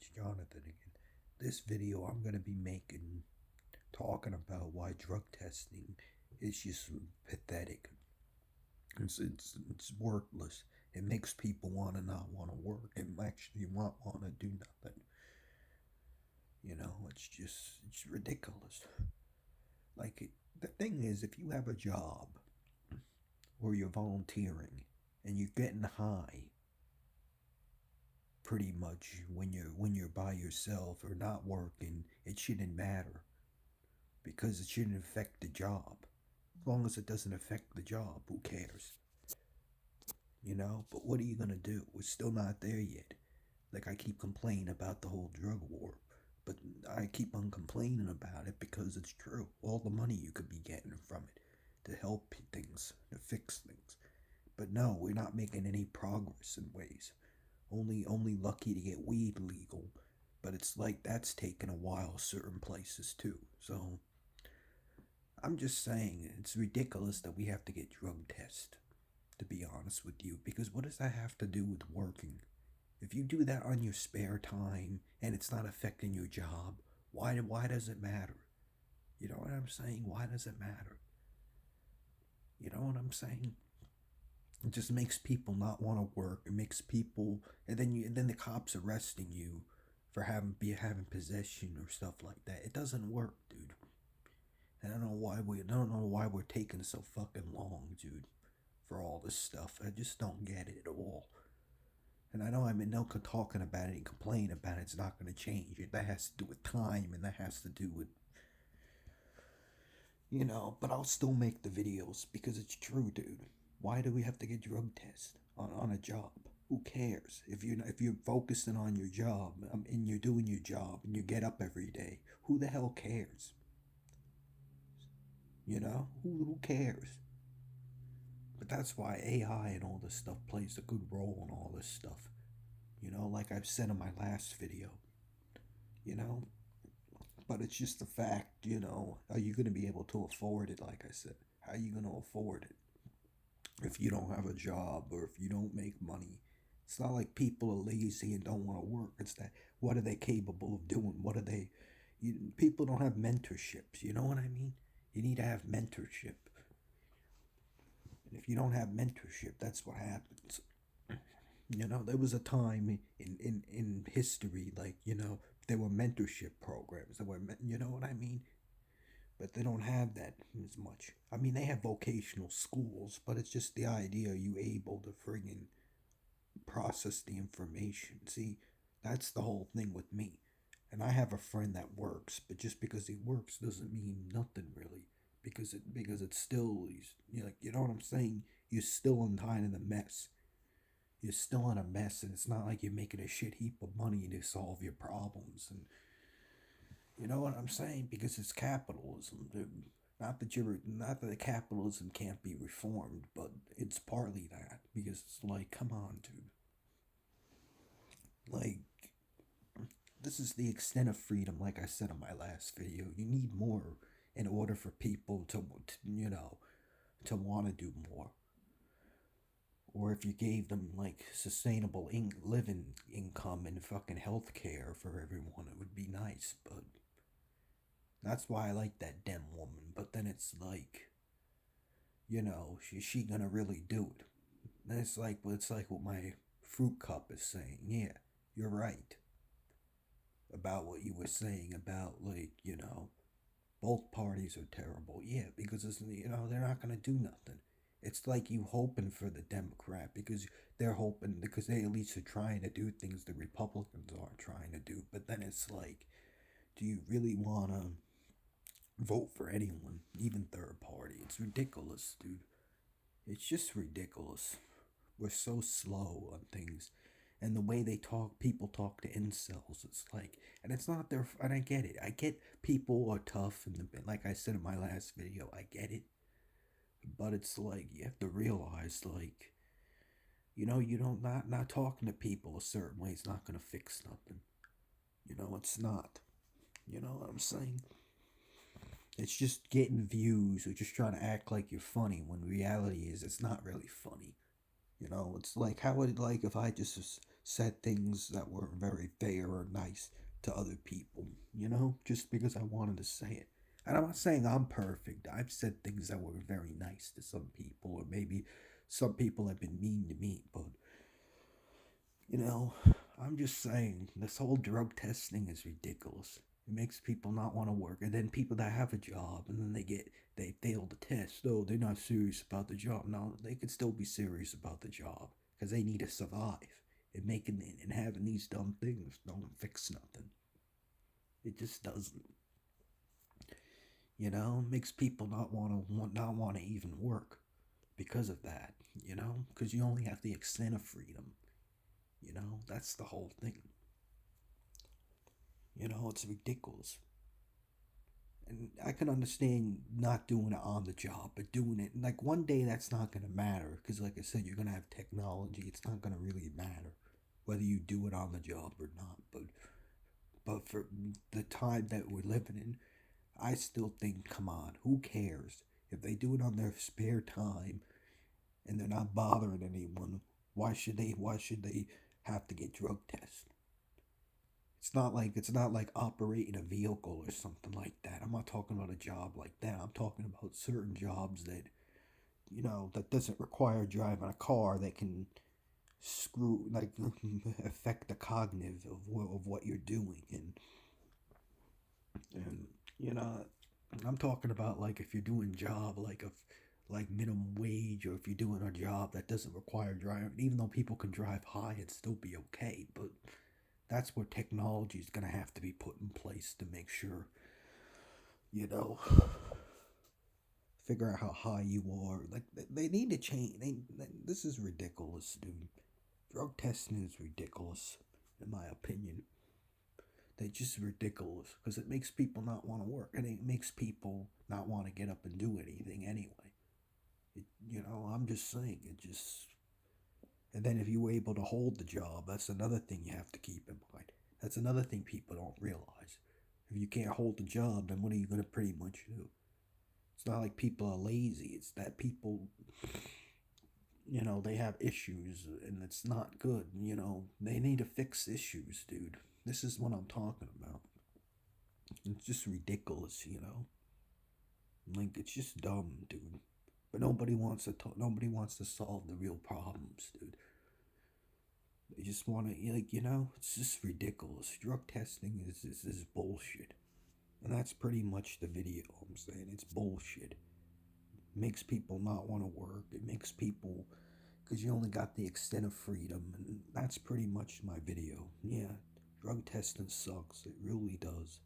it's Jonathan again. This video I'm going to be making talking about why drug testing is just pathetic. It's worthless. It makes people want to not want to work and actually want to do nothing. It's ridiculous. The thing is, if you have a job or you're volunteering and you're getting high pretty much when you're by yourself or not working, it shouldn't matter because it shouldn't affect the job. As long as it doesn't affect the job, who cares? But what are you gonna do? We're still not there yet. Like, I keep complaining about the whole drug war, but I keep on complaining about it because it's true. All the money you could be getting from it to help things, to fix things. But no, we're not making any progress in ways. Only lucky to get weed legal, but it's like that's taken a while certain places too. So I'm just saying it's ridiculous that we have to get drug tests, to be honest with you, because what does that have to do with working? If you do that on your spare time and it's not affecting your job, why does it matter? You know what I'm saying? Why does it matter? You know what I'm saying? It just makes people not want to work. It makes people, and then the cops arresting you for having possession or stuff like that. It doesn't work, dude. And I don't know why we're taking so fucking long, dude, for all this stuff. I just don't get it at all. And I know I'm in no talking about it and complaining about it. It's not going to change. That has to do with time, and that has to do with But I'll still make the videos because it's true, dude. Why do we have to get drug tests on a job? Who cares? If you're focusing on your job and you're doing your job and you get up every day, who the hell cares? Who cares? But that's why AI and all this stuff plays a good role in all this stuff. Like I've said in my last video. You know, but it's just the fact. Are you going to be able to afford it? Like I said, how are you going to afford it if you don't have a job or if you don't make money? It's not like people are lazy and don't want to work. It's that, what are they capable of doing? People don't have mentorships. You know what I mean? You need to have mentorship. And if you don't have mentorship, that's what happens. There was a time in history, there were mentorship programs. You know what I mean? But they don't have that as much. I mean, they have vocational schools, but it's just the idea, are you able to friggin' process the information? See, that's the whole thing with me. And I have a friend that works, but just because he works doesn't mean nothing really. Because it's still, you know what I'm saying? You're still in kind of the mess. You're still in a mess, and it's not like you're making a shit heap of money to solve your problems. And you know what I'm saying? Because it's capitalism, dude. Not that the capitalism can't be reformed, but it's partly that. Because it's like, come on, dude. Like, this is the extent of freedom, like I said in my last video. You need more in order for people to want to do more. Or if you gave them like sustainable living income and fucking health care for everyone, it would be nice. But that's why I like that Dem woman. But then it's like, is she gonna really do it? And it's like what my fruit cup is saying. Yeah, you're right about what you were saying about both parties are terrible. Yeah, because they're not gonna do nothing. It's like you hoping for the Democrat because they're hoping because they at least are trying to do things the Republicans aren't trying to do. But then it's like, do you really wanna vote for anyone, even third party? It's ridiculous, dude. It's just ridiculous. We're so slow on things. And the way people talk to incels, it's like, and it's not their, and I get it. I get people are tough, and like I said in my last video, I get it. But it's like, you have to realize, like, you don't, not talking to people a certain way is not going to fix nothing. It's not. You know what I'm saying? It's just getting views or just trying to act like you're funny when reality is it's not really funny. It's like, how would it like if I just said things that were very fair or nice to other people, just because I wanted to say it. And I'm not saying I'm perfect. I've said things that were very nice to some people, or maybe some people have been mean to me, but you know, I'm just saying this whole drug testing is ridiculous. It makes people not want to work, and then people that have a job and then they fail the test. Oh, they're not serious about the job. No, they could still be serious about the job because they need to survive. And making and having these dumb things don't fix nothing. It just doesn't. Makes people not want to even work because of that. Because you only have the extent of freedom. That's the whole thing. It's ridiculous. And I can understand not doing it on the job, but doing it like one day that's not going to matter because, like I said, you're going to have technology. It's not going to really matter whether you do it on the job or not. But for the time that we're living in, I still think, come on, who cares if they do it on their spare time and they're not bothering anyone? Why should they? Why should they have to get drug tests? It's not like operating a vehicle or something like that. I'm not talking about a job like that. I'm talking about certain jobs that that doesn't require driving a car that can screw like affect the cognitive of what you're doing and you know I'm talking about like if you're doing job like minimum wage or if you're doing a job that doesn't require driving even though people can drive high and still be okay but that's where technology is going to have to be put in place to make sure, you know, figure out how high you are. Like, they need to change. This is ridiculous, dude. Drug testing is ridiculous, in my opinion. They're just ridiculous because it makes people not want to work and it makes people not want to get up and do anything anyway. I'm just saying, it just. And then if you were able to hold the job, that's another thing you have to keep in mind. That's another thing people don't realize. If you can't hold the job, then what are you going to pretty much do? It's not like people are lazy. It's that people, they have issues and it's not good. They need to fix issues, dude. This is what I'm talking about. It's just ridiculous. Like, it's just dumb, dude. But nobody wants to solve the real problems, dude. They just want to, it's just ridiculous. Drug testing is bullshit. And that's pretty much the video I'm saying. It's bullshit. It makes people not want to work. It makes people, because you only got the extent of freedom. And that's pretty much my video. Yeah, drug testing sucks. It really does.